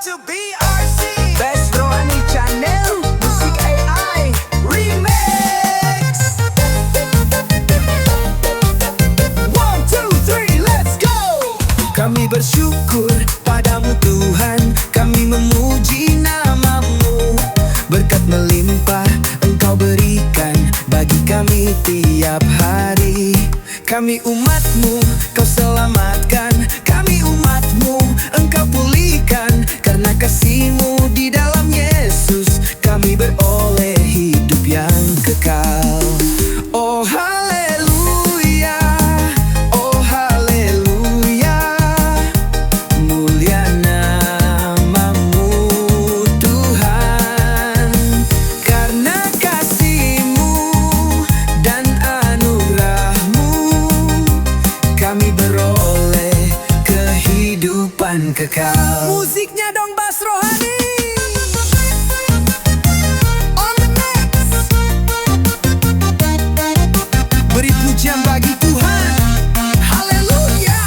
to BRC Best Rohani Channel Musik AI Remix. 1, 2, 3, let's go. Kami bersyukur padamu Tuhan, kami memuji namamu. Berkat melimpah Engkau berikan bagi kami tiap hari. Kami umatmu, Kau selamatkan. Kami umatmu, Engkau pulihkan. Karena kasih-Mu di dalam Yesus, kami beroleh hidup yang kekal. Oh haleluya, oh haleluya. Mulia namamu Tuhan. Karena kasih-Mu dan anugerah-Mu, kami beroleh kehidupan kekal. Musiknya dong Bas Rohani. On the next. Beri pujian bagi Tuhan. Haleluya.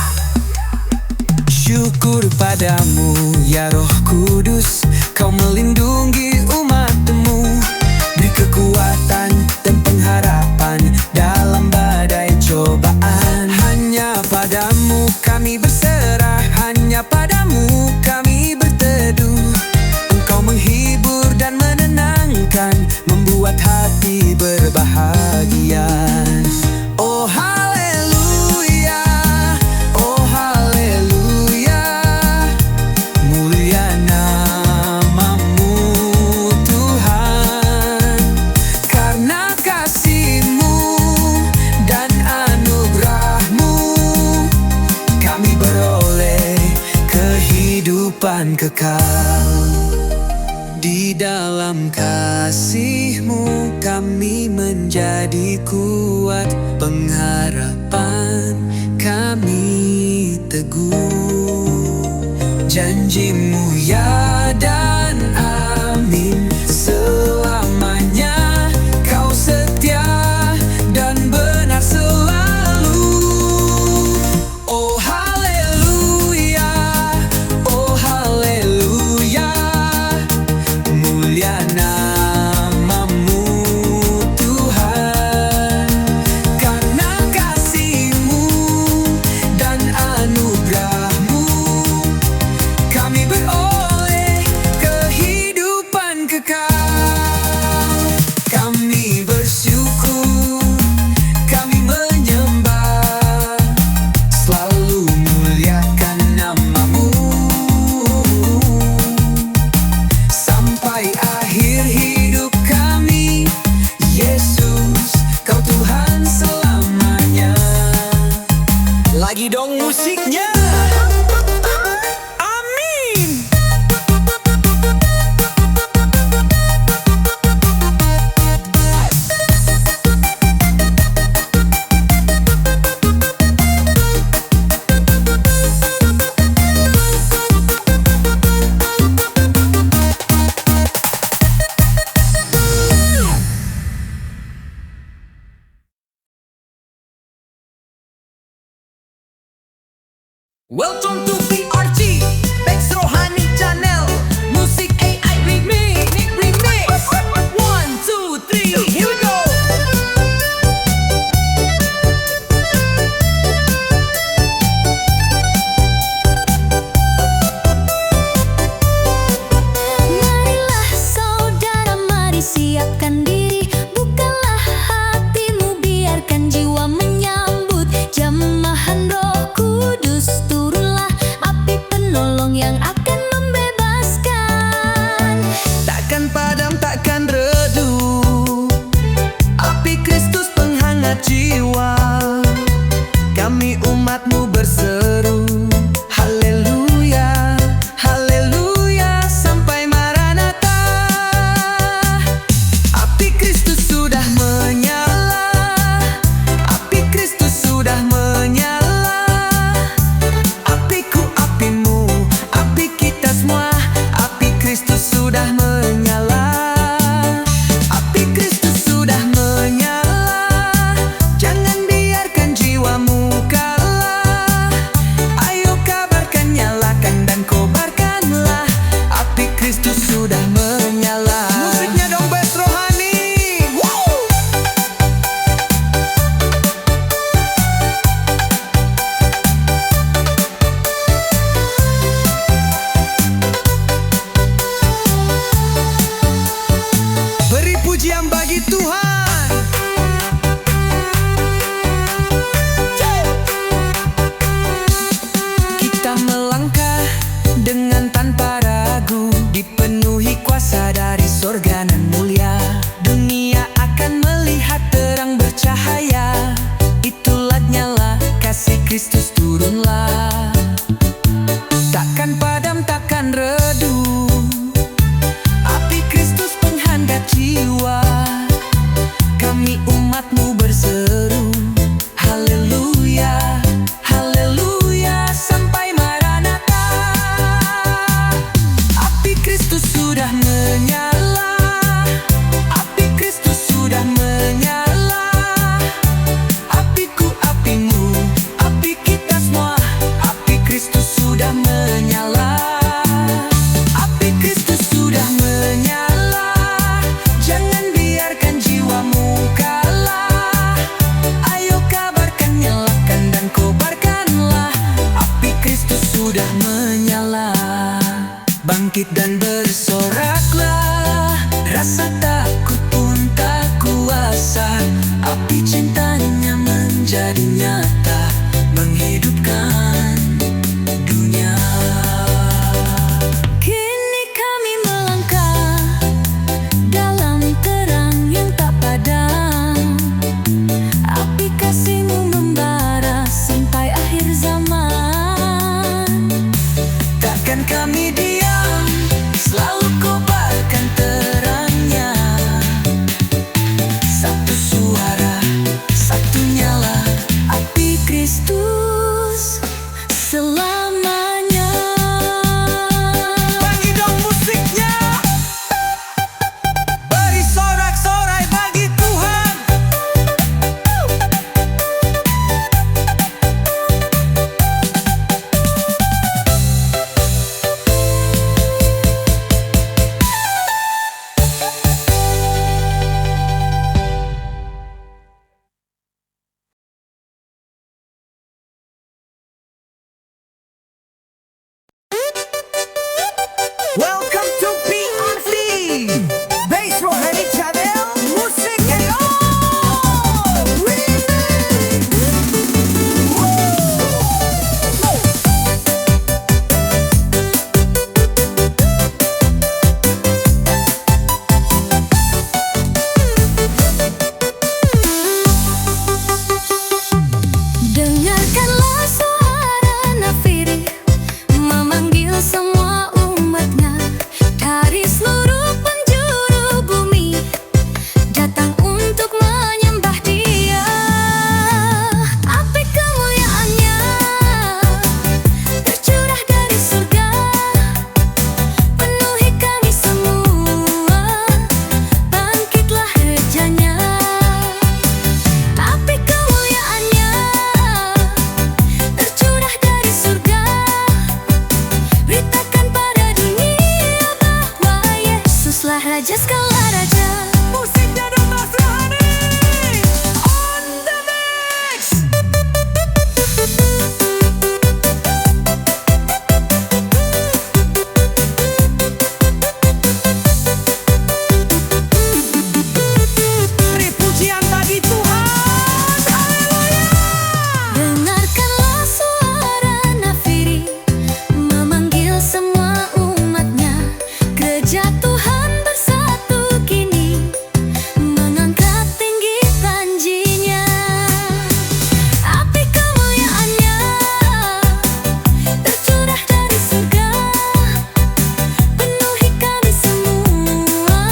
Syukur padamu ya Roh Kudus, Kau melindungi umat-Mu. Beri kekuatan dan pengharapan dalam badai cobaan. Hanya padamu kami berserah, hanya padamu kami berteduh. Engkau menghibur dan menenangkan, membuat hati berbahagia. Oh haleluya, oh haleluya. Mulia namamu Tuhan. Karena kasih-Mu dan anugerah-Mu, kami beroleh kehidupan kekal. Di dalam kasih-Mu kami menjadi kuat, pengharapan kami teguh. Janji-Mu ya dan amin, selamanya Kau setia dan benar selalu. Oh haleluya, oh haleluya. Mulia namamu Tuhan. Karena kasih-Mu dan anugerah-Mu, kami beroleh kehidupan kekal. Kami bersyukur, kami menyembah, selalu muliakan namamu. Sampai akhir hidup kami, Yesus, Kau Tuhan selamanya. Lagi dong musiknya. Amin. Welcome to BRC Best Rohani Channel Musik AI Remix. 1, 2, 3, here we go. Marilah saudara, mari siapkan diri. Bukalah hatimu, biarkan jiwa menyambut jamahan Roh Kudus. Turunlah api penolong yang akan membebaskan. Takkan padam, takkan redup, api Kristus penghangat jiwa. Kami umat-Mu berseru, haleluya, haleluya, sampai Maranatha. Api Kristus sudah menyala, api Kristus sudah menyala. Apiku, apimu, api kita semua, api Kristus sudah menyala. Api Kristus sudah menyala. Jangan biarkan jiwamu kalah. turunlah. Takkan padam, takkan redup, api Kristus penghangat jiwa. Kami umatmu berseru, haleluya, haleluya, sampai Maranatha. Api Kristus sudah menyala, api Kristus sudah menyala. Apiku, apimu, api kita semua, api Kristus sudah menyala. Api Kristus sudah menyala, jangan biarkan jiwamu kalah. Ayo kabarkan, nyalakan dan kobarkanlah. Api Kristus sudah menyala. Bangkit dan bersoraklah, rasa takut pun tak kuasa. Api cintanya menjadi nyata, menghidupkan dunia. Kini kami melangkah dalam terang yang tak padam. Api kasih-Mu membara sampai akhir zaman. Takkan kami diam, selalu kobarkan terangnya. Satu suara, satu nyala, api Kristus Selamanya. bagi dong musiknya, beri sorak-sorai bagi Tuhan. Welcome to PRC Bass Rohani Channel Musik KO Remix. Dengarkanlah suara Nafiri memanggil semua umatnya dari seluruh penjuru bumi, datang untuk menyembah Dia. Api kemuliaannya tercurah dari surga, penuhi kami semua, bangkitlah rejanya. Api kemuliaannya tercurah dari surga, beritakan pada dunia bahwa Yesuslah Raja segala raja. Musiknya dong Mas Rohani on the mix. Beri pujian bagi Tuhan, haleluya. Dengarkanlah suara Nafiri memanggil semua umatnya, gereja Tuhan bersatu kini, mengangkat tinggi panjinya. Api kemuliaannya tercurah dari surga, penuhi kami semua,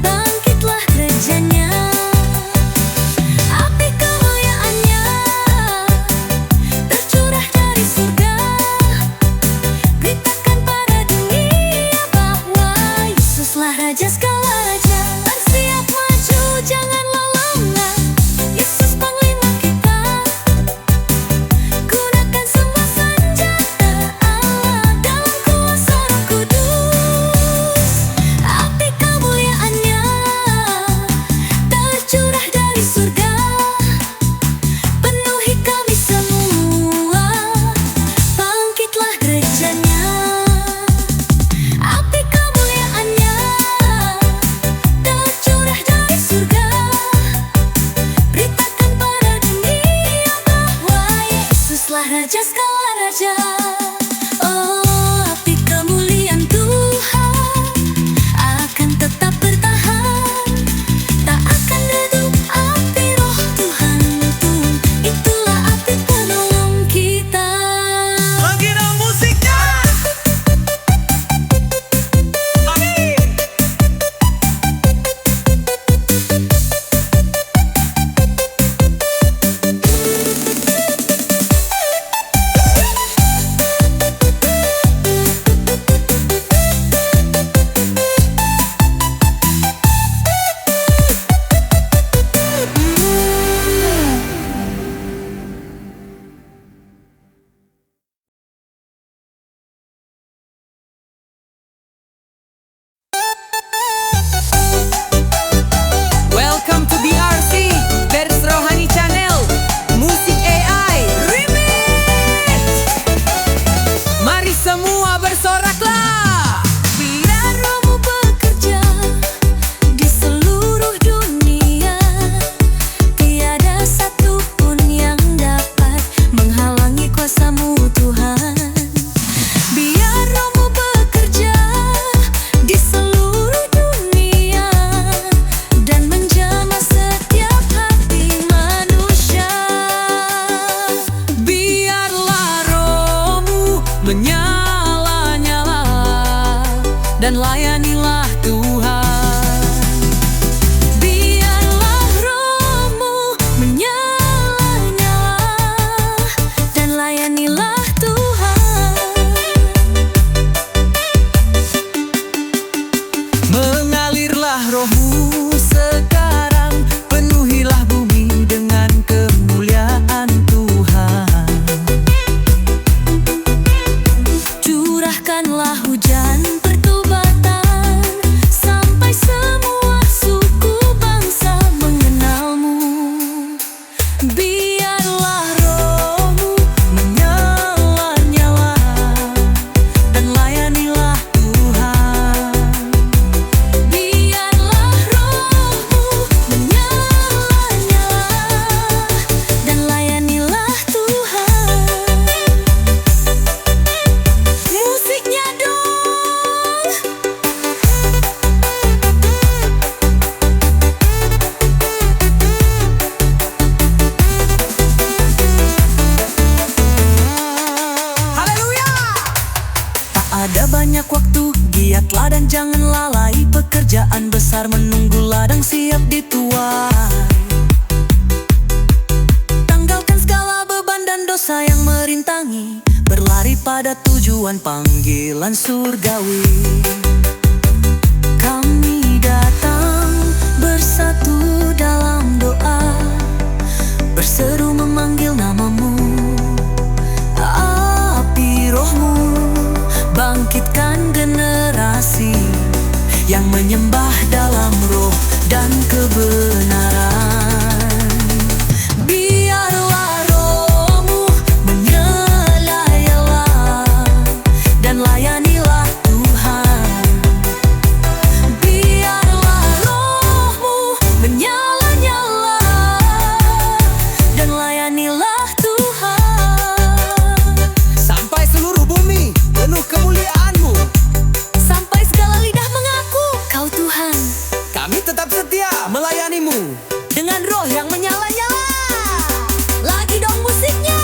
bangkitlah rejanya. Api kemuliaannya tercurah dari surga, beritakan pada dunia bahwa Yesuslah Raja segala raja. Bersiap maju, janganlah lengah, Yesus Panglima kita. Gunakan semua senjata Allah dalam kuasa Roh Kudus. Api kemuliaannya tercurah dari surga, penuhi kami semua, bangkitlah gerejanya. Api kemuliaannya tercurah dari surga, beritakan pada dunia bahwa Yesuslah Raja segala raja. Oh, api kemuliaan Tuhan akan tetap bertahan, tak akan redup. Api Roh Tuhan itu, itulah api penolong kita. kuasa-Mu Tuhan. Biar Roh-Mu bekerja di seluruh dunia dan menjamah setiap hati manusia. Biarlah Roh-Mu menyala-nyala dan layanilah Tuhan. Biarlah Roh-Mu menyala-nyala dan layanilah Tuhan. Mengalirlah Roh-Mu sekarang, penuhilah bumi dengan kemuliaan Tuhan. Curahkanlah hujan pertobatan sampai semua suku bangsa mengenal-Mu. Biarlah Roh-Mu menyala-nyala dan layanilah Tuhan. Biarlah Roh-Mu menyala-nyala dan layanilah Tuhan. Musiknya dong. Haleluya! Tak ada banyak waktu, giatlah dan jangan lalai. Pekerjaan besar menunggu ladang siap dituai. Tanggalkan segala beban dan dosa yang merintangi, berlari pada tujuan panggilan surgawi. Kami datang bersatu dalam doa, berseru memanggil nama-Mu. Api Roh-Mu bangkitkan generasi yang menyembah dalam roh dan kebenaran. Biarlah Roh-Mu menyala-nyala dan layanilah Tuhan. Biarlah Roh-Mu menyala-nyala dan layanilah Tuhan. Sampai seluruh bumi penuh kemuliaan-Mu, Sampai segala lidah mengaku Kau Tuhan. kami tetap setia melayani-Mu. Dengan roh yang menyala-nyala. Lagi dong musiknya.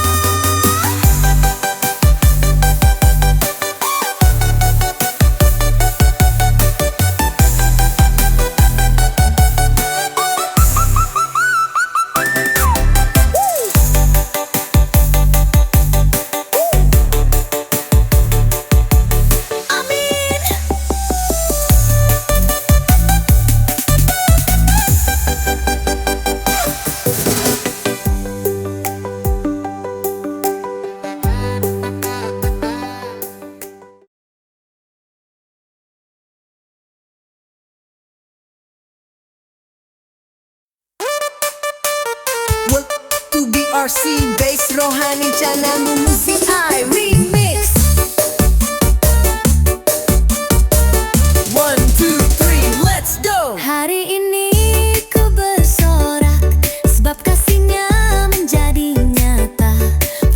Amin. Waktu BRC Bass Rohani channel-Mu musik I remix. 1, 2, 3, let's go! Hari ini ku bersorak sebab kasih-Nya menjadi nyata.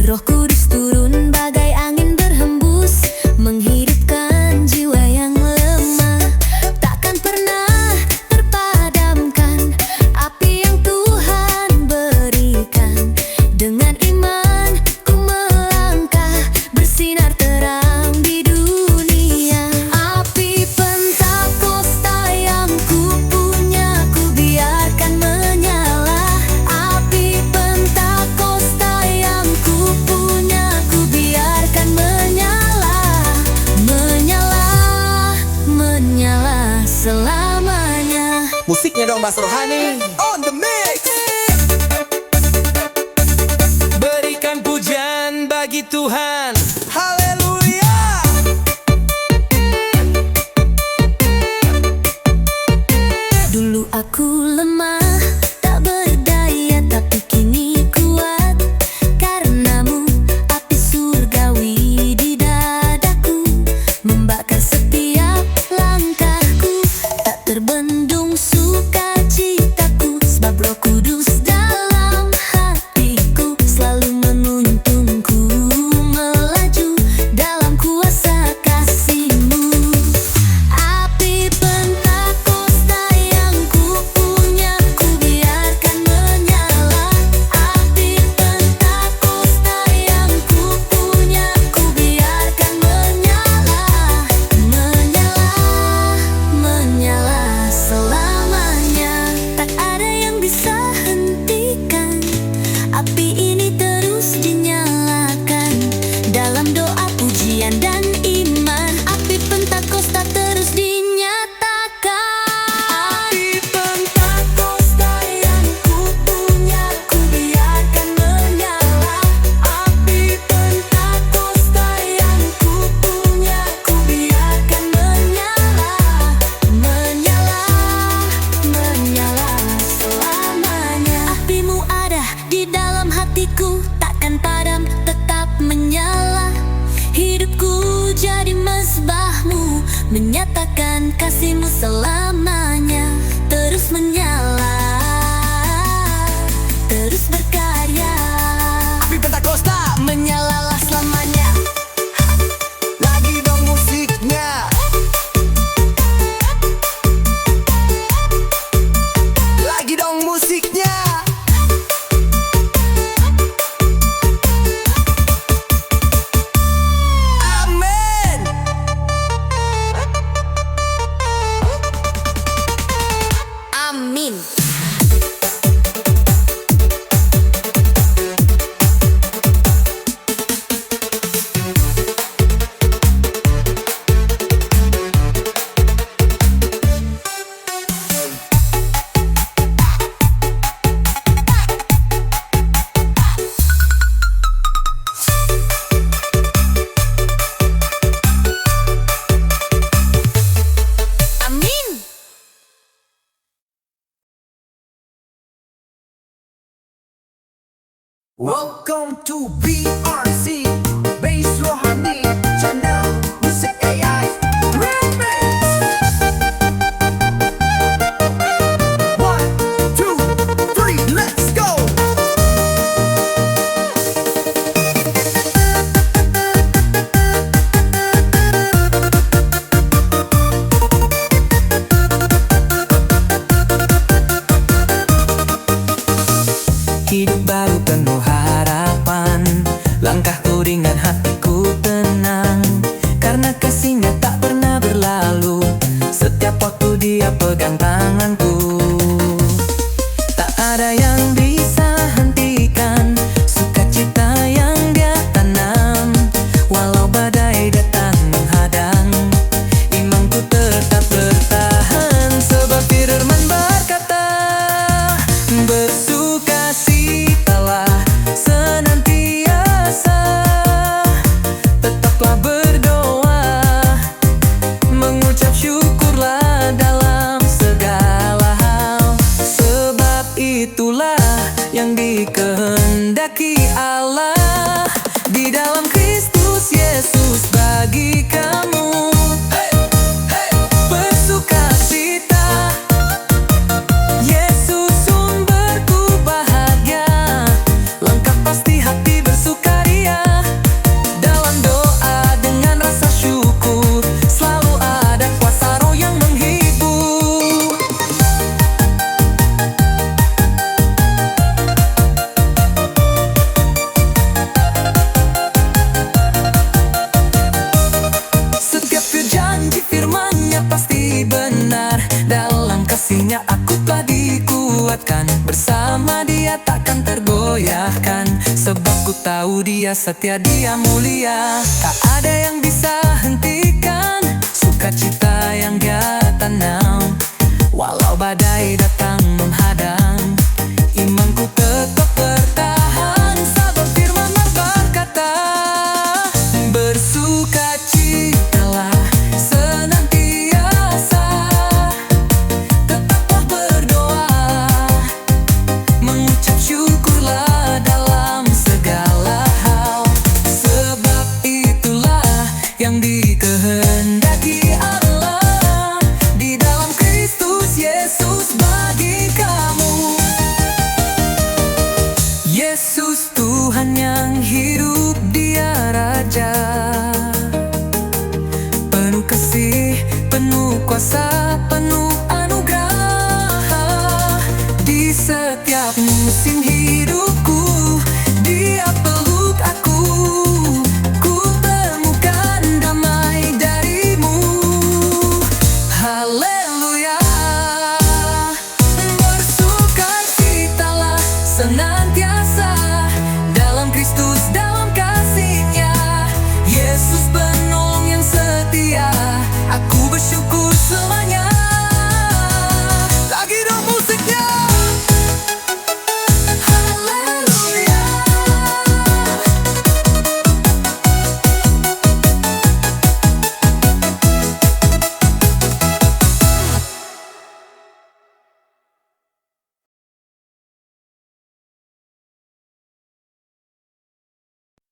Roh Kudus turun bagai angin berhembus, menghidupkan jiwa yang lemah. Takkan pernah terpadamkan api yang Tuhan berikan. Dengan iman ku melangkah, bersinar terang di dunia. Api Pentakosta yang ku punya, ku biarkan menyala. Api Pentakosta yang ku punya, ku biarkan menyala. Menyala, menyala selamanya. Musiknya dong Bass Rohani on the mix. Berikan pujian bagi Tuhan. Haleluya! Dulu aku lemah, tak berdaya, tapi kini kuat. Karena-Mu api surgawi di dadaku, membakar setiap langkahku. Tak terbendung sukacitaku, sebab Roh Kudus dalam hatiku selalu menuntunku. menyatakan kasihmu selamanya. Terus menyala, terus berkarya. Api Pentakosta menyalalah selamanya. Lagi dong musiknya. Lagi dong musiknya. Amin. Amin. Amin. Welcome to BRC Bass Rohani Channel Musik AI Remix. 1, 2, 3, let's go. Hidup baru penuh harapan, langkahku ringan, hatiku tenang, karena kasihnya tak pernah berlalu. Setiap waktu dia pegang tanganku. Tak ada yang bisa hentikan sukacita yang dia tanam. Walau badai datang menghadang, imanku tetap bertahan. Sebab firman berkata, bersukacitalah senantiasa, tetaplah berdoa, mengucap syukurlah dalam segala hal. Sebab itulah yang dikehendaki Allah di dalam Kristus Yesus bagi kamu. Bersukacita, Yesus sumberku bahagia. Lengkap pasti hati bersukaria. Dalam doa dengan rasa syukur, selalu ada kuasa Roh yang menghibur. Setiap janji firman-Nya pasti benar. Dalam kasih-Nya aku telah dikuatkan. Bersama Dia takkan tergoyahkan. Sebab ku tahu Dia setia, Dia mulia. Tak ada yang bisa hentikan sukacita yang Dia tanam. Walau badai datang menghadang, imanku tetap bertahan. Sabab firman-Nya berkata, bersukacitalah senantiasa, tetaplah berdoa, mengucap syukurlah dalam segala hal. Sebab itulah yang dikehendaki Allah di dalam Kristus Yesus bagi kamu. Yesus Tuhan yang hidup, Dia Raja, penuh kasih, penuh kuasa, penuh anugerah. Di setiap musim hidupku, Dia peluk aku. Ku temukan damai darimu. Haleluya. Bersukacitalah senantiasa dalam Kristus, dalam kasih-Nya. Yesus penolong yang setia, aku bersyukur selamanya. Lagi dong musiknya. Haleluya.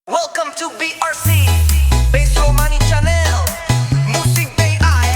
Welcome to BRC Bass Romani Channel Musik AI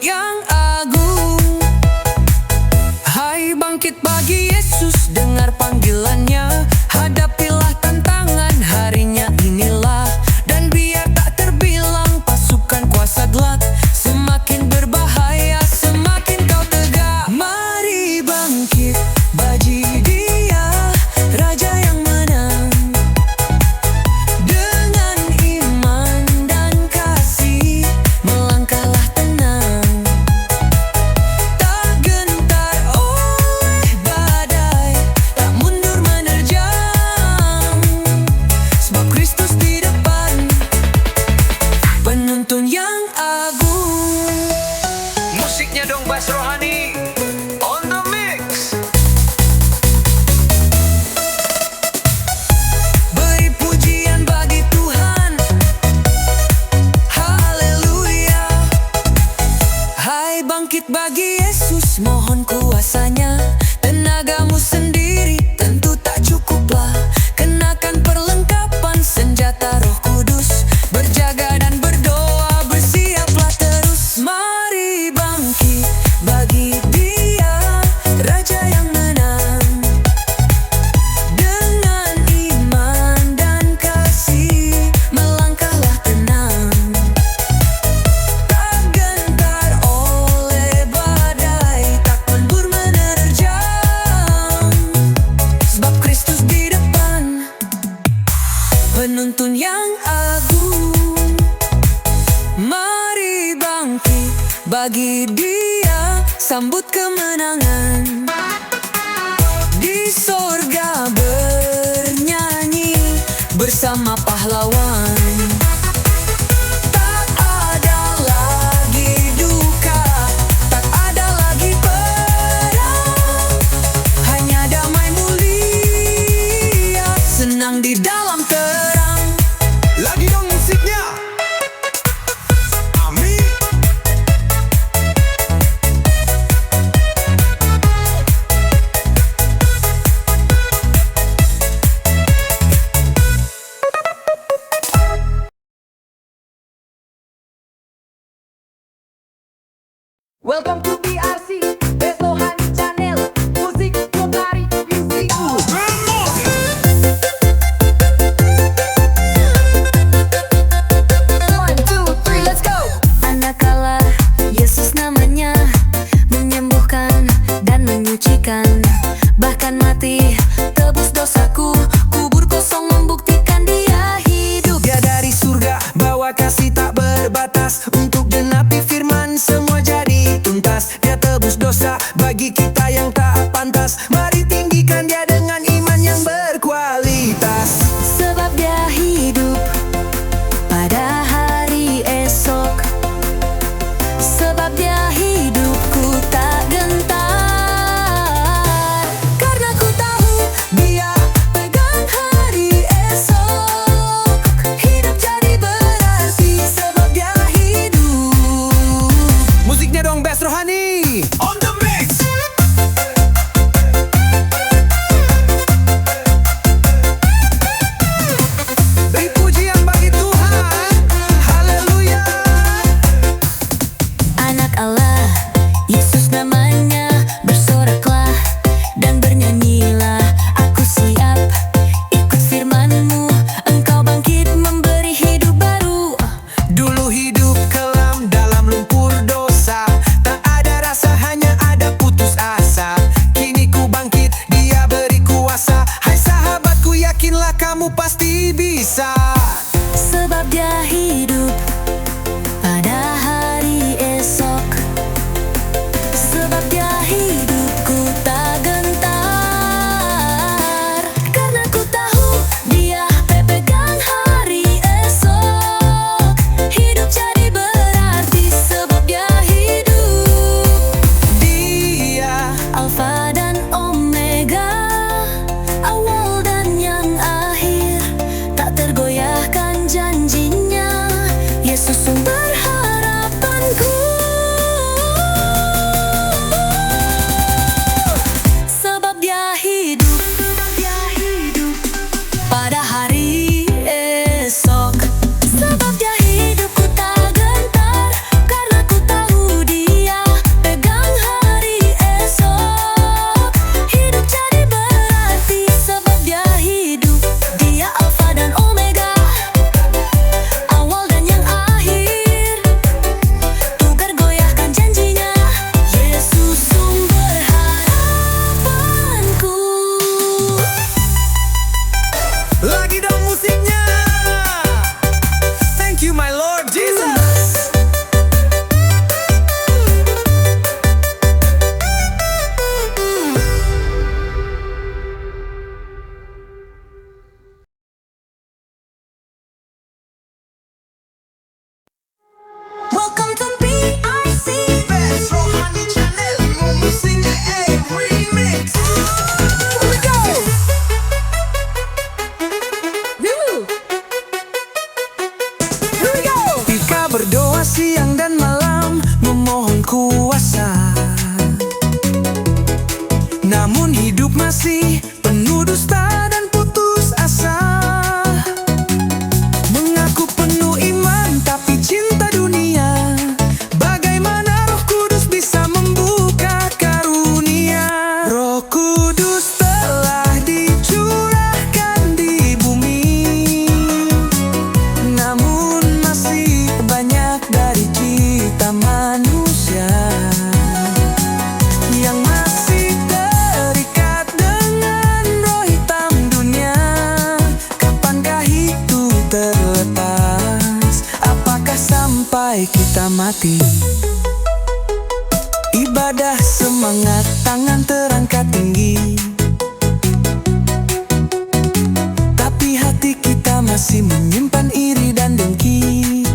yang agung. Hai bangkit bagi Yesus, dengar panggilannya. Hadapilah tantangan harinya inilah. Dan biar tak terbilang pasukan kuasa gelap. Semakin berbahaya, semakin kau tegak. Mari bangkit bagi Dia, Raja yang menang. Dengan iman dan kasih, melangkahlah tenang. Tak gentar oleh badai, tak mundur menerjang. Sebab Kristus di depan, penuntun yang agung. Musiknya dong Bass Rohani on the mix. Beri pujian bagi Tuhan, haleluya. Hai bangkit bagi Yesus, mohon kuasanya. Tenagamu sendiri tentu tak cukuplah. Kenakan perlengkapan senjata Roh Kudus. Berjaga dan berdoa, bersiaplah terus. Mari bangkit bagi Dia, Raja yang menang. Dengan iman dan kasih, melangkahlah tenang. Tak gentar oleh badai, tak mundur menerjang. Sebab Kristus di depan, penuntun yang agung. Mari bangkit bagi Dia, sambut kemenangan. Di sorga bernyanyi bersama pahlawan. Tak ada lagi duka, tak ada lagi perang. Hanya damai mulia, senang di dalam terang. Lagi dong musiknya. Amin. Welcome to BRC, Bass Rohani Channel. Musik Lokari Music. One, two, three, let's go. Anak Allah, Yesus namanya, menyembuhkan dan menyucikan. Bahkan mati, tebus dosaku. Kubur kosong membuktikan Dia hidup. Dia dari surga, bawa kasih tak berbatas. Untuk genapi firman, semua jadi tuntas. Dia tebus dosa bagi kita yang tak pantas. Mari tinggikan Dia dengan iman yang berkualitas. Sebab Dia hidup pada hari esok. Sebab Dia hidup, ku tak gentar. Karena ku tahu Dia pegang hari esok. Hidup jadi berarti sebab Dia hidup. Musiknya dong Bass Rohani On the mix. Beri pujian bagi Tuhan, haleluya. Anak Allah, Yesus namanya, bersoraklah dan bernyanyilah. Aku siap ikut firman-Mu, Engkau bangkit memberi hidup baru. Dulu hidup kelam dalam lumpur dosa. Tak ada rasa, hanya ada putus asa. Kini ku bangkit, Dia beri kuasa. Hai sahabatku, yakinlah kamu pasti bisa. Sebab Dia hidup pada hari esok. berkuasa. Namun hidup masih penuh dusta dan putus asa. Mengaku penuh iman tapi cinta dunia. Bagaimana Roh Kudus bisa membuka karunia? Roh Kudus telah dicurahkan di bumi, namun masih banyak dari kita manusia yang masih terikat dengan roh hitam dunia. Kapankah itu terlepas? Apakah sampai kita mati? Ibadah semangat, tangan terangkat tinggi, tapi hati kita masih menyimpan iri dan dengki.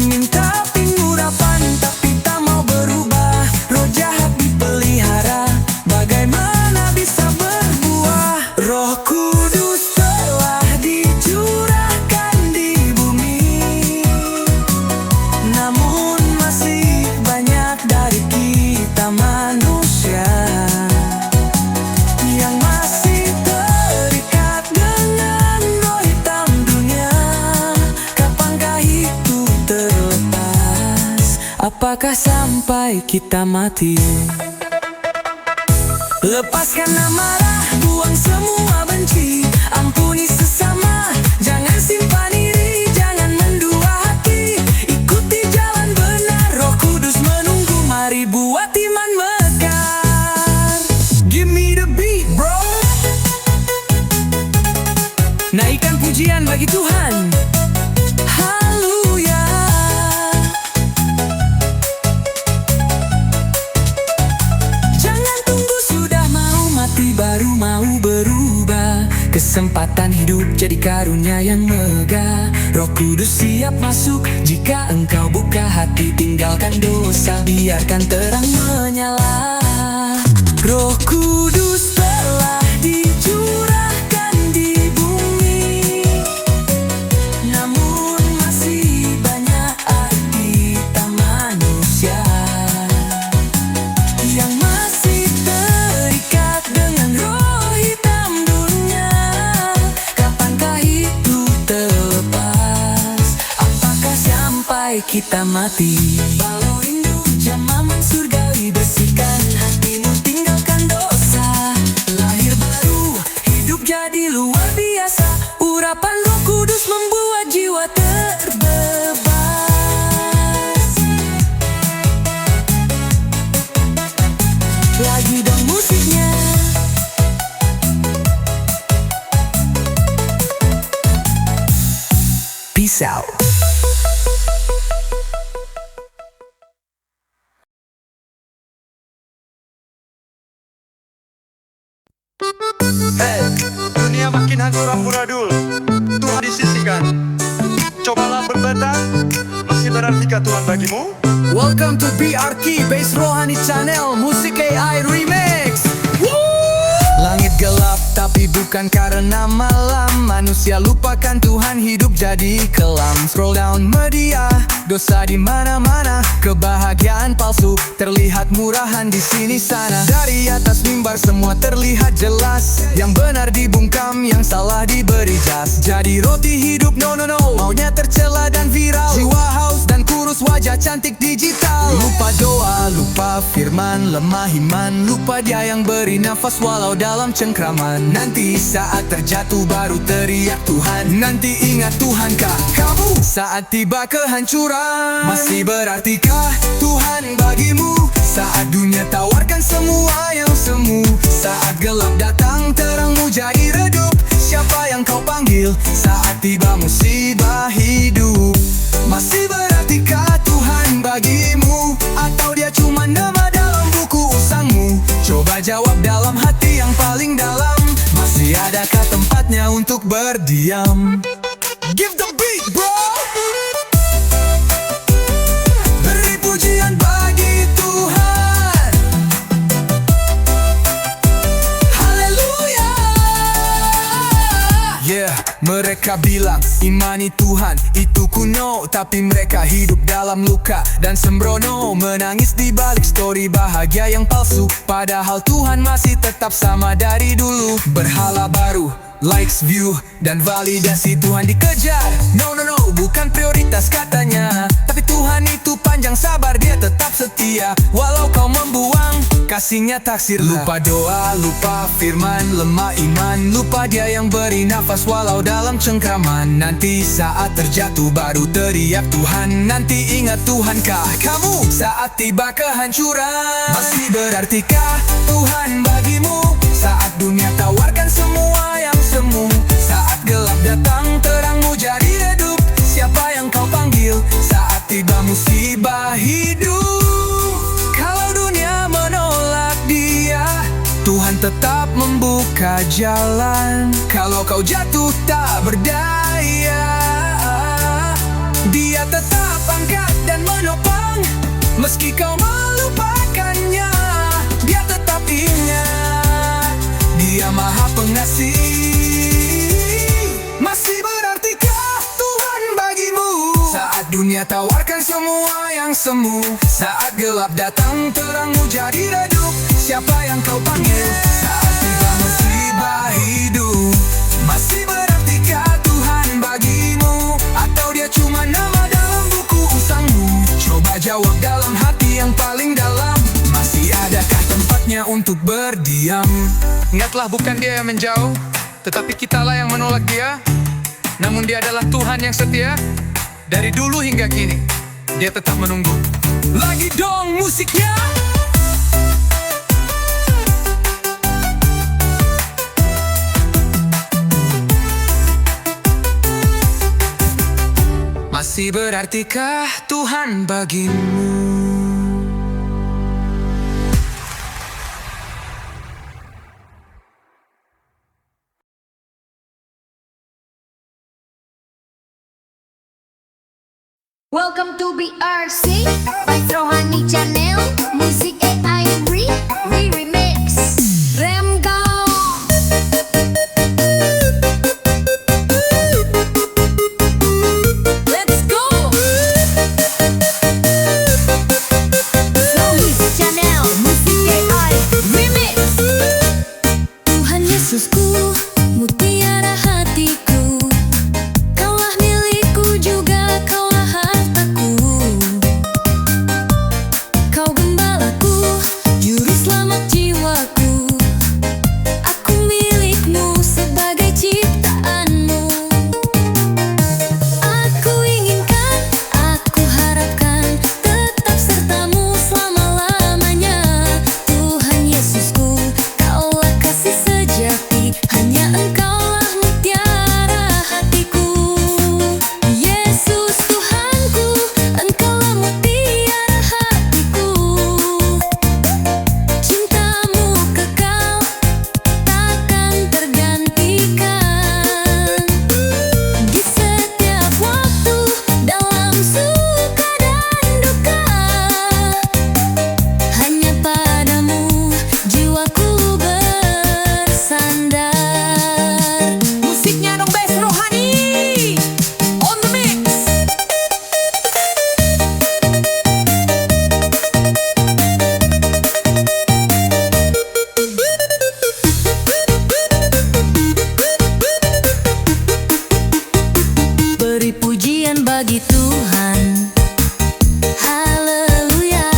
Minta pengurapan tapi tak mau berubah. Roh jahat dipelihara, bagaimana bisa berbuah? Roh Kudus telah dicurahkan di bumi, namun masih banyak dari kita manusia yang masih terikat dengan roh hitam dunia. Kapankah itu terlepas? Apakah sampai kita mati? Lepaskan amarah, buang semua benci, ampuni sesama, jangan simpan iri, jangan mendua hati. Ikuti jalan benar, Roh Kudus menunggu, mari buat iman mekar. Give me the beat, bro. Naikkan pujian bagi Tuhan. Haleluya. Jangan tunggu sudah mau mati baru mau berubah. Kesempatan hidup jadi karunia yang megah. Roh Kudus siap masuk jika engkau buka hati. Tinggalkan dosa, biarkan terang menyala. Roh Kudus telah dicurahkan di bumi, namun masih banyak kita manusia yang masih terikat dengan roh hitam dunia. Kapankah itu terlepas? Apakah sampai kita mati? Balau rindu jamaman surgawi, bersihkan hatimu, tinggalkan dosa. Lahir baru, hidup jadi luar biasa. Urapan Roh Kudus membuat jiwa terbebas. Lagi dong musiknya. Peace out. Hey, dunia makin hancur amburadul, Tuhan disisihkan. Cobalah berbenah, masih berartikah Tuhan bagimu? Welcome to BRK Bass Rohani Channel Musik AI Remix. Langit gelap tapi bukan karena malam. Manusia lupakan Tuhan, hidup jadi kelam. Scroll down media, dosa di mana-mana. Kebahagiaan palsu terlihat murahan di sini sana. Dari atas mimbar semua terlihat jelas. Yang benar dibungkam, yang salah diberi jas. Jadi roti hidup no no no, maunya tercela dan viral. Jiwa haus dan kurus, wajah cantik digital. Lupa doa, lupa firman, lemah iman. Lupa dia yang beri nafas walau dalam cengkraman. Nanti saat terjatuh baru teriak Tuhan. Nanti ingat Tuhankah kamu saat tiba kehancuran? Masih berartikah Tuhan bagimu? Saat dunia tawarkan semua yang semu. Saat gelap datang terangmu jadi redup. Siapa yang kau panggil saat tiba musibah hidup? Masih berartikah Tuhan bagimu? Atau dia cuma nama dalam buku usangmu? Coba jawab dalam hati yang paling dalam. Masih adakah tempatnya untuk berdiam? Give the beat, bro. Beri pujian bagi Tuhan. Haleluya. Yeah, mereka Mereka bilang imani Tuhan itu kuno, tapi mereka hidup dalam luka dan sembrono, menangis di balik story bahagia yang palsu, padahal Tuhan masih tetap sama dari dulu. Berhala baru, likes, view, dan validasi Tuhan dikejar. No, bukan prioritas katanya, tapi Tuhan itu panjang sabar, dia tetap setia. Walau kau membuang, kasihnya taksir. Lupa doa, lupa firman, lemah iman, lupa dia yang beri nafas walau dalam cengkraman. Nanti saat terjatuh baru teriak Tuhan, nanti ingat Tuhankah kamu saat tiba kehancuran. Masih berartikah Tuhan bagimu saat dunia tawarkan semua yang semu? Saat gelap datang terangmu jadi redup, siapa yang kau panggil saat tiba musibah hidup? Kalau dunia menolak dia, Tuhan tetap membuka jalan. Kalau kau jatuh tak berdaya, dia tetap angkat dan menopang. Meski kau melupakannya, dia tetap ingat, dia maha pengasih. Masih berartikah Tuhan bagimu saat dunia tawarkan semua yang semu? Saat gelap datang terangmu jadi redup, siapa yang kau panggil saat tiba musibah hidup? Masih berartikah Tuhan bagimu, atau dia cuma nama dalam buku usangmu? Coba jawab dalam hati yang paling dalam, masih adakah tempatnya untuk berdiam? Ingatlah, bukan dia yang menjauh, tetapi kitalah yang menolak dia. Namun dia adalah Tuhan yang setia. Dari dulu hingga kini, dia tetap menunggu. Lagi dong musiknya. Masih berartikah Tuhan bagimu? Welcome to BRC by Rohani Channel. Music AI remix. Remgo. Let's go. Rohani Channel. Music AI remix. Tuhan Yesusku, mutiara hatiku, Kaulah milikku juga Kaulah hartaku. Kau gembalaku, juru selamat jiwaku, aku milikmu sebagai ciptaanmu. Aku inginkan, aku harapkan tetap sertamu selama-lamanya. Tuhan Yesusku, Kaulah kasih sejati, hanya Engkaulah mutiara hatiku. Yesus Tuhanku, Engkaulah mutiara hatiku. Cintamu kekal, takkan tergantikan. Di setiap waktu, dalam suka dan duka, hanya padamu jiwaku bersandar. Musiknya dong Bes Rohani on the mix. Beri pujian bagi Tuhan. Haleluya.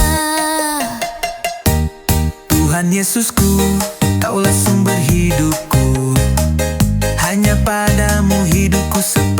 Tuhan Yesusku, Kaulah sumber hidupku, hanya padamu hidupku sepenuhnya.